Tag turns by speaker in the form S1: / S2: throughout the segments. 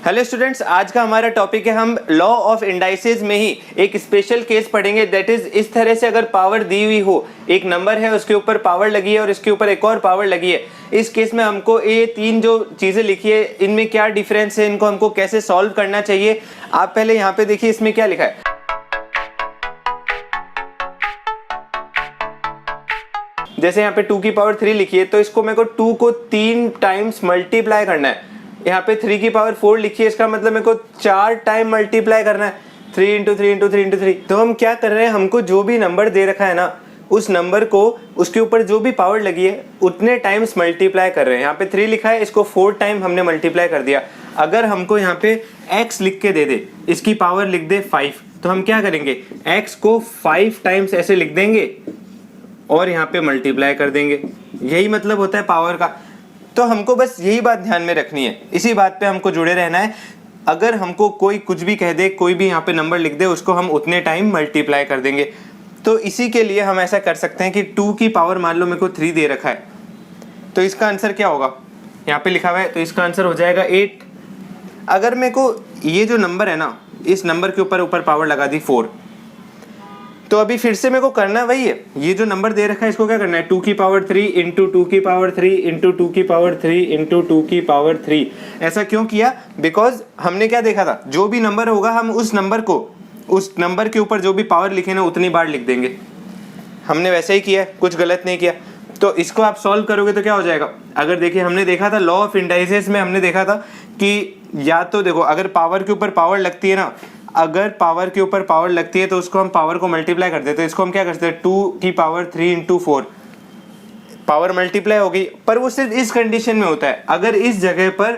S1: Hello students, आज का हमारा टॉपिक है हम लॉ ऑफ इंडाइसेस में ही एक स्पेशल केस पढ़ेंगे। दैट इज इस तरह से अगर पावर दी हुई हो, एक नंबर है उसके ऊपर पावर लगी है और इसके ऊपर एक और पावर लगी है, इस केस में हमको ये तीन जो चीजें लिखी है इनमें क्या डिफरेंस है, इनको हमको कैसे सॉल्व करना चाहिए। आप पहले यहाँ पे देखिए इसमें क्या लिखा है। जैसे यहाँ पे 2 की पावर 3 लिखी है तो इसको मेरे को 2 को 3 टाइम्स मल्टीप्लाई करना है। यहाँ पे 3 की पावर 4 लिखी है, इसका मतलब मेरे को 4 टाइम मल्टीप्लाई करना है, 3 इंटू 3 इंटू 3 इंटू 3। तो हम क्या कर रहे हैं, हमको जो भी नंबर दे रखा है ना, उस नंबर को उसके ऊपर जो भी पावर लगी है उतने टाइम्स मल्टीप्लाई कर रहे हैं। यहाँ पे 3 लिखा है, इसको 4 टाइम हमने मल्टीप्लाई कर दिया। अगर हमको यहाँ पे x लिख के दे दे, इसकी पावर लिख दे 5, तो हम क्या करेंगे, x को 5 टाइम्स ऐसे लिख देंगे और यहाँ पे मल्टीप्लाई कर देंगे। यही मतलब होता है पावर का। तो हमको बस यही बात ध्यान में रखनी है, इसी बात पे हमको जुड़े रहना है। अगर हमको कोई कुछ भी कह दे, कोई भी यहाँ पे नंबर लिख दे, उसको हम उतने टाइम मल्टीप्लाई कर देंगे। तो इसी के लिए हम ऐसा कर सकते हैं कि 2 की पावर मान लो मेरे को 3 दे रखा है, तो इसका आंसर क्या होगा, यहाँ पे लिखा हुआ है, तो इसका आंसर हो जाएगा 8। अगर मेरे को ये जो नंबर है ना, इस नंबर के ऊपर पावर लगा दी 4, तो अभी फिर से मेरे को करना वही है। ये जो नंबर दे रखा है इसको क्या करना है, 2 की पावर 3 इंटू 2 की पावर 3 इंटू 2 की पावर 3 इंटू 2 की पावर 3। ऐसा क्यों किया, बिकॉज हमने क्या देखा था, जो भी नंबर होगा हम उस नंबर को, उस नंबर के ऊपर जो भी पावर लिखे ना उतनी बार लिख देंगे। हमने वैसे ही किया, कुछ गलत नहीं किया। तो इसको आप सॉल्व करोगे तो क्या हो जाएगा। अगर देखिए हमने देखा था लॉ ऑफ इंडाइसेस में, हमने देखा था कि या तो देखो अगर पावर के ऊपर पावर लगती है ना, अगर पावर के ऊपर पावर लगती है तो उसको हम पावर को मल्टीप्लाई कर देते हैं। इसको हम क्या करते हैं, 2 की पावर 3 इंटू 4, पावर मल्टीप्लाई हो गई। पर वो सिर्फ इस कंडीशन में होता है, अगर इस जगह पर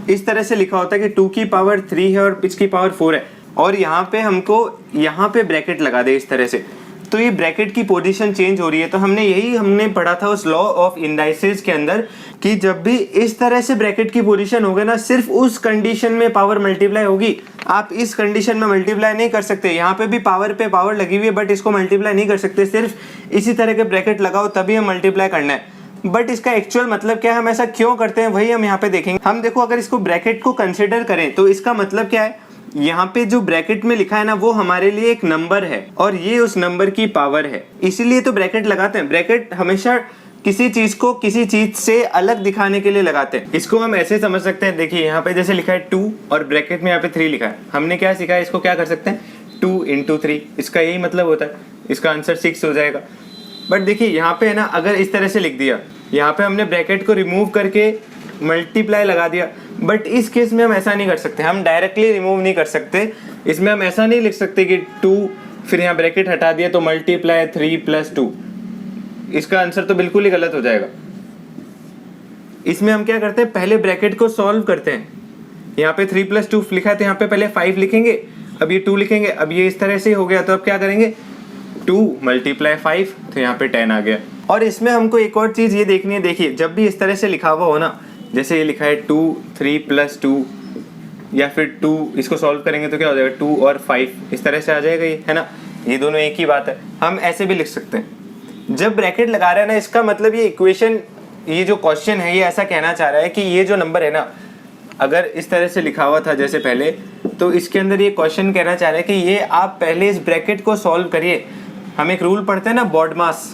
S1: इस तरह से लिखा होता है कि 2 की पावर 3 है और इसकी पावर 4 है, और यहाँ पे हमको यहाँ पे ब्रैकेट लगा दे इस तरह से, तो ये ब्रैकेट की पोजीशन चेंज हो रही है। तो हमने पढ़ा था उस लॉ ऑफ इंडाइसेस के अंदर कि जब भी इस तरह से ब्रैकेट की पोजीशन होगी ना, सिर्फ उस कंडीशन में पावर मल्टीप्लाई होगी। आप इस कंडीशन में मल्टीप्लाई नहीं कर सकते। यहाँ पे भी पावर पे पावर लगी हुई है बट इसको मल्टीप्लाई नहीं कर सकते, सिर्फ इसी तरह के ब्रैकेट लगाओ तभी हम मल्टीप्लाई करना है। बट इसका एक्चुअल मतलब क्या है, हम ऐसा क्यों करते हैं, वही हम यहाँ पे देखेंगे। हम देखो अगर इसको ब्रैकेट को कंसिडर करें तो इसका मतलब क्या है, यहाँ पे जो ब्रैकेट में लिखा है ना वो हमारे लिए एक नंबर है और ये उस नंबर की पावर है, इसीलिए तो ब्रैकेट लगाते हैं। ब्रैकेट हमेशा किसी चीज को किसी चीज से अलग दिखाने के लिए लगाते हैं। इसको हम ऐसे समझ सकते हैं, देखिए यहाँ पे जैसे लिखा है 2 और ब्रैकेट में यहाँ पे 3 लिखा है, हमने क्या सीखा है, इसको क्या कर सकते हैं, 2 इंटू 3, इसका यही मतलब होता है, इसका आंसर 6 हो जाएगा। बट देखिए यहाँ पे है ना, अगर इस तरह से लिख दिया, यहाँ पे हमने ब्रैकेट को रिमूव करके मल्टीप्लाई लगा दिया, बट इस केस में हम ऐसा नहीं कर सकते, हम डायरेक्टली रिमूव नहीं कर सकते। इसमें हम ऐसा नहीं लिख सकते कि 2 फिर यहाँ ब्रैकेट हटा दिया तो मल्टीप्लाई 3 प्लस 2, इसका आंसर तो बिल्कुल ही गलत हो जाएगा। इसमें हम क्या करते हैं, पहले ब्रैकेट को सॉल्व करते हैं। यहाँ पे 3 प्लस 2 लिखा है तो यहाँ पे पहले 5 लिखेंगे, अब ये 2 लिखेंगे, अब ये इस तरह से हो गया तो अब क्या करेंगे, 2 मल्टीप्लाई 5, तो यहाँ पे 10 आ गया। और इसमें हमको एक और चीज ये देखनी है, देखिए जब भी इस तरह से लिखा हुआ हो ना, जैसे ये लिखा है 2 3 प्लस 2 या फिर 2, इसको सॉल्व करेंगे तो क्या हो जाएगा, 2 और 5 इस तरह से आ जाएगा, ये है ना, ये दोनों एक ही बात है। हम ऐसे भी लिख सकते हैं। जब ब्रैकेट लगा रहे हैं ना, इसका मतलब ये इक्वेशन, ये जो क्वेश्चन है ये ऐसा कहना चाह रहा है कि ये जो नंबर है ना, अगर इस तरह से लिखा हुआ था जैसे पहले, तो इसके अंदर ये क्वेश्चन कहना चाह रहा है कि ये आप पहले इस ब्रैकेट को सॉल्व करिए। हम एक रूल पढ़ते हैं ना, बॉडमास,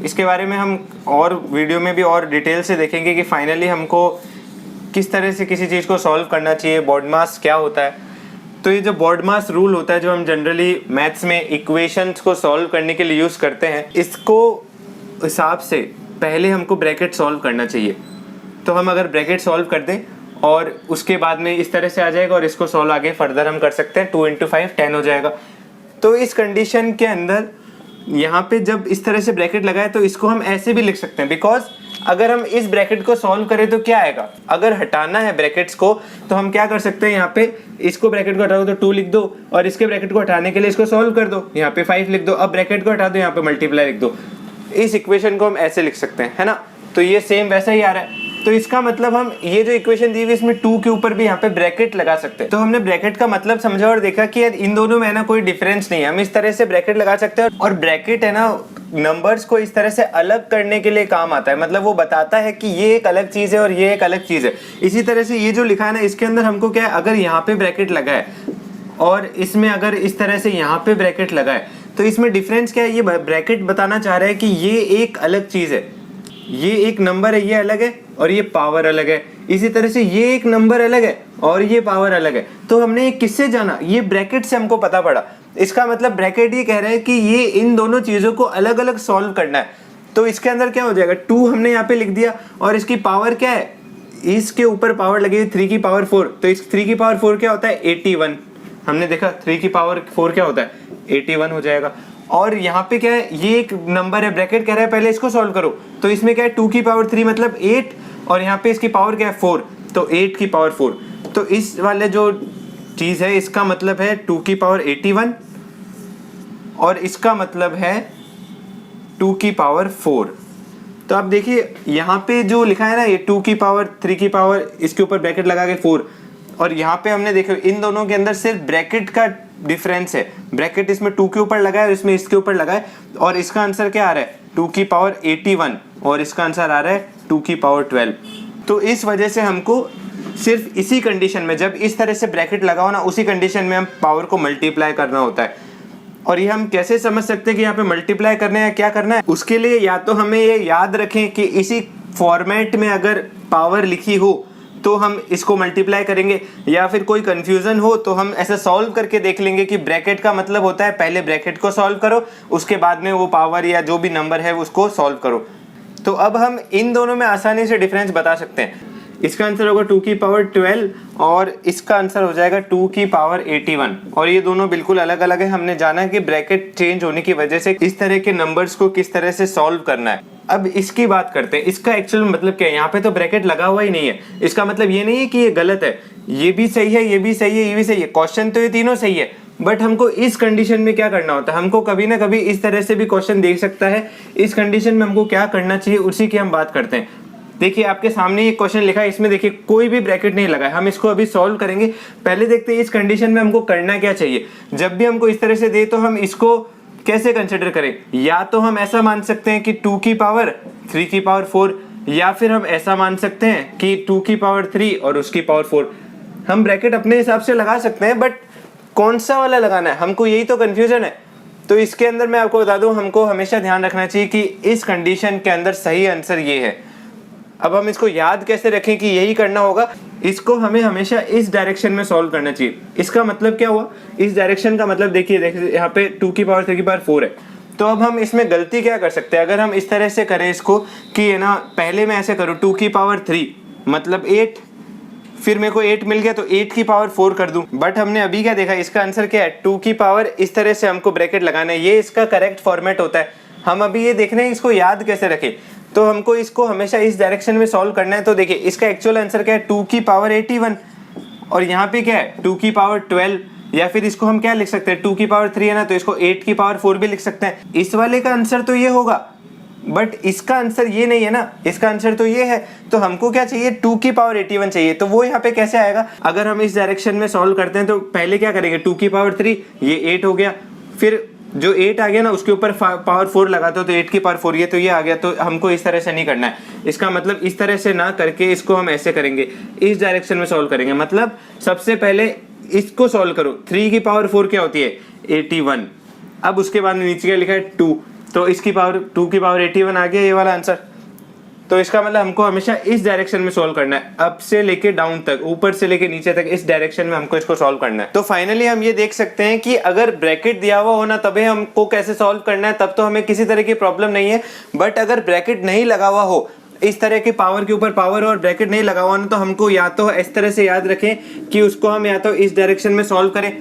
S1: इसके बारे में हम और वीडियो में भी और डिटेल से देखेंगे कि फाइनली हमको किस तरह से किसी चीज़ को सॉल्व करना चाहिए, बॉडमास क्या होता है। तो ये जो बॉडमास रूल होता है, जो हम जनरली मैथ्स में इक्वेशंस को सॉल्व करने के लिए यूज़ करते हैं, इसको हिसाब से पहले हमको ब्रैकेट सॉल्व करना चाहिए। तो हम अगर ब्रैकेट सॉल्व कर दें और उसके बाद में इस तरह से आ जाएगा और इसको सॉल्व आगे फर्दर हम कर सकते हैं, 2 इंटू 5 10 हो जाएगा। तो इस कंडीशन के अंदर यहाँ पे जब इस तरह से ब्रैकेट लगाए तो इसको हम ऐसे भी लिख सकते हैं, बिकॉज अगर हम इस ब्रैकेट को सॉल्व करें तो क्या आएगा, अगर हटाना है ब्रैकेट्स को तो हम क्या कर सकते हैं, यहाँ पे इसको ब्रैकेट को हटाओ तो 2 लिख दो और इसके ब्रैकेट को हटाने के लिए इसको सॉल्व कर दो, यहाँ पे 5 लिख दो, अब ब्रैकेट को हटा दो, यहाँ पे मल्टीप्लाई लिख दो। इस इक्वेशन को हम ऐसे लिख सकते हैं, है ना। तो ये सेम वैसा ही आ रहा है। तो इसका मतलब हम ये जो इक्वेशन दी हुई इसमें 2 के ऊपर भी यहाँ पे ब्रैकेट लगा सकते हैं। तो हमने ब्रैकेट का मतलब समझा और देखा कि यार इन दोनों में ना कोई डिफरेंस नहीं है, हम इस तरह से ब्रैकेट लगा सकते हैं। और ब्रैकेट है ना, नंबर्स को इस तरह से अलग करने के लिए काम आता है, मतलब वो बताता है कि ये एक अलग चीज़ है और ये एक अलग चीज़ है। इसी तरह से ये जो लिखा है ना, इसके अंदर हमको क्या है, अगर यहाँ पे ब्रैकेट लगा है और इसमें अगर इस तरह से यहाँ पे ब्रैकेट लगा है, तो इसमें डिफरेंस क्या है, ये ब्रैकेट बताना चाह रहा है कि ये एक अलग चीज़ है, ये एक नंबर है, ये अलग है और ये पावर अलग है। इसी तरह से ये एक नंबर अलग है और ये पावर अलग है। तो हमने ये किससे जाना, ये ब्रैकेट से हमको पता पड़ा। इसका मतलब ब्रैकेट ये कह रहा है कि ये इन दोनों चीज़ों को अलग अलग सॉल्व करना है। तो इसके अंदर क्या हो जाएगा, 2 हमने यहाँ पे लिख दिया और इसकी पावर क्या है, इसके ऊपर पावर लगी 3 की पावर 4, तो इस 3 की पावर 4 क्या होता है, 81। हमने देखा 3 की पावर 4 क्या होता है, 81 हो जाएगा। और यहाँ पे क्या है, ये एक नंबर है, ब्रैकेट कह रहा है पहले इसको सॉल्व करो, तो इसमें क्या है 2 की पावर 3 मतलब 8 और यहाँ पे इसकी पावर क्या है 4, तो 8 की पावर 4। तो इस वाले जो चीज़ है इसका मतलब है 2 की पावर 81 और इसका मतलब है 2 की पावर 4। तो आप देखिए यहाँ पे जो लिखा है ना, ये 2 की पावर 3 की पावर, इसके ऊपर ब्रैकेट लगा के 4, और यहाँ पे हमने देखो इन दोनों के अंदर सिर्फ ब्रैकेट का डिफरेंस है। ब्रैकेट इसमें 2 के ऊपर लगा है और इसमें इसके ऊपर लगा है, और इसका आंसर क्या आ रहा है 2 की पावर 81 और इसका आंसर आ रहा है 2 की पावर 12। तो इस वजह से हमको सिर्फ इसी कंडीशन में, जब इस तरह से ब्रैकेट लगा हो ना, उसी कंडीशन में हम पावर को मल्टीप्लाई करना होता है। और ये हम कैसे समझ सकते हैं कि यहाँ पे मल्टीप्लाई करना है, क्या करना है, उसके लिए या तो हमें ये याद रखें कि इसी फॉर्मेट में अगर पावर लिखी हो तो हम इसको मल्टीप्लाई करेंगे, या फिर कोई कंफ्यूजन हो तो हम ऐसा सॉल्व करके देख लेंगे कि ब्रैकेट का मतलब होता है पहले ब्रैकेट को सॉल्व करो, उसके बाद में वो पावर या जो भी नंबर है उसको सॉल्व करो। तो अब हम इन दोनों में आसानी से डिफरेंस बता सकते हैं। इसका आंसर होगा 2 की पावर 12 और इसका आंसर हो जाएगा 2 की पावर 81, और ये दोनों बिल्कुल अलग अलग है। हमने जाना कि ब्रैकेट चेंज होने की वजह से इस तरह के नंबर्स को किस तरह से सॉल्व करना है। अब इसकी बात करते हैं, इसका एक्चुअल मतलब क्या है। यहाँ पे तो ब्रैकेट लगा हुआ ही नहीं है, इसका मतलब ये नहीं है कि ये गलत है, ये भी सही है, ये भी सही है, ये भी सही है, क्वेश्चन तो ये तीनों सही है। बट हमको इस कंडीशन में क्या करना होता है, हमको कभी ना कभी इस तरह से भी क्वेश्चन देख सकता है, इस कंडीशन में हमको क्या करना चाहिए उसी की हम बात करते हैं। देखिए आपके सामने ये क्वेश्चन लिखा है, इसमें देखिए कोई भी ब्रैकेट नहीं लगा है, हम इसको अभी सॉल्व करेंगे। पहले देखते हैं इस कंडीशन में हमको करना क्या चाहिए। जब भी हमको इस तरह से दे तो हम इसको कैसे कंसिडर करें, या तो हम ऐसा मान सकते हैं कि 2 की पावर 3 की पावर 4, या फिर हम ऐसा मान सकते हैं कि 2 की पावर 3 और उसकी पावर 4। हम ब्रैकेट अपने हिसाब से लगा सकते हैं, बट कौन सा वाला लगाना है, हमको यही तो कंफ्यूजन है। तो इसके अंदर मैं आपको बता दूं, हमको हमेशा ध्यान रखना चाहिए कि इस कंडीशन के अंदर सही आंसर ये है। अब हम इसको याद कैसे रखें कि यही करना होगा, इसको हमें हमेशा इस डायरेक्शन में सॉल्व करना चाहिए। इसका मतलब क्या हुआ, इस डायरेक्शन का मतलब देखिए यहाँ पे 2 की पावर 3 की पावर 4 है। तो अब हम इसमें गलती क्या कर सकते हैं, अगर हम इस तरह से करें इसको कि है ना, पहले मैं ऐसे करूँ 2 की पावर 3 मतलब 8, फिर मेरे को 8 मिल गया तो 8 की पावर 4 कर दूं। बट हमने अभी क्या देखा, इसका आंसर क्या है 2 की पावर, इस तरह से हमको ब्रैकेट लगाना है, ये इसका करेक्ट फॉर्मेट होता है। हम अभी ये देख रहे हैं इसको याद कैसे रखें, तो हमको इसको हमेशा इस डायरेक्शन में सॉल्व करना है। तो देखिए इसका एक्चुअल आंसर क्या है 2 की पावर 81, और यहाँ पे क्या है 2 की पावर 12, या फिर इसको हम क्या लिख सकते हैं 2 की पावर 3 है ना, तो इसको 8 की पावर 4 भी लिख सकते हैं। इस वाले का आंसर तो ये होगा, बट इसका आंसर ये नहीं है ना, इसका आंसर तो ये है। तो हमको क्या चाहिए 2 की पावर 81 चाहिए। तो वो यहाँ पे कैसे आएगा, अगर हम इस डायरेक्शन में सॉल्व करते हैं तो पहले क्या करेंगे 2 की पावर 3, ये 8 हो गया, फिर जो 8 आ गया ना उसके ऊपर पावर 4 लगाते हो तो 8 की पावर 4, ये तो ये आ गया। तो हमको इस तरह से नहीं करना है, इसका मतलब इस तरह से ना करके इसको हम ऐसे करेंगे, इस डायरेक्शन में सॉल्व करेंगे। मतलब सबसे पहले इसको सॉल्व करो, 3 की पावर 4 क्या होती है 81, अब उसके बाद नीचे क्या लिखा है 2, तो इसकी पावर 2 की पावर 81 आ गया ये वाला आंसर। तो इसका मतलब हमको हमेशा इस डायरेक्शन में सॉल्व करना है, अप से लेके डाउन तक, ऊपर से लेके नीचे तक, इस डायरेक्शन में हमको इसको सॉल्व करना है। तो फाइनली हम ये देख सकते हैं कि अगर ब्रैकेट दिया हुआ हो ना तभी हमको कैसे सॉल्व करना है, तब तो हमें किसी तरह की प्रॉब्लम नहीं है। बट अगर ब्रैकेट नहीं लगा हुआ हो, इस तरह की पावर के ऊपर पावर और ब्रैकेट नहीं लगा हुआ ना, तो हमको या तो इस तरह से याद रखें कि उसको हम या तो इस डायरेक्शन में सॉल्व करें।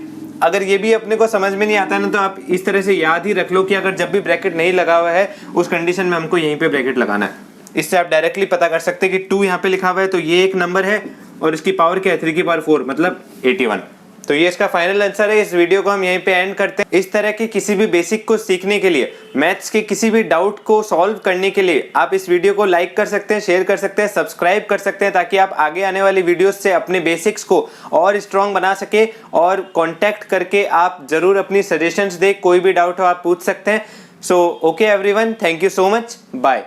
S1: अगर ये भी अपने को समझ में नहीं आता ना, तो आप इस तरह से याद ही रख लो कि अगर जब भी ब्रैकेट नहीं लगा हुआ है उस कंडीशन में हमको यहीं पे ब्रैकेट लगाना है। इससे आप डायरेक्टली पता कर सकते हैं कि 2 यहाँ पे लिखा हुआ है तो ये एक नंबर है और इसकी पावर क्या है 3 की पावर 4 मतलब 81। तो ये इसका फाइनल आंसर है। इस वीडियो को हम यहीं पे एंड करते हैं। इस तरह की किसी भी बेसिक को सीखने के लिए, मैथ्स के किसी भी डाउट को सॉल्व करने के लिए आप इस वीडियो को लाइक कर सकते हैं, शेयर कर सकते हैं, सब्सक्राइब कर सकते हैं, ताकि आप आगे आने वाली वीडियोस से अपने बेसिक्स को और स्ट्रॉन्ग बना सके। और कॉन्टैक्ट करके आप जरूर अपनी सजेशंस दें, कोई भी डाउट हो आप पूछ सकते हैं। So okay everyone, thank you so much, bye.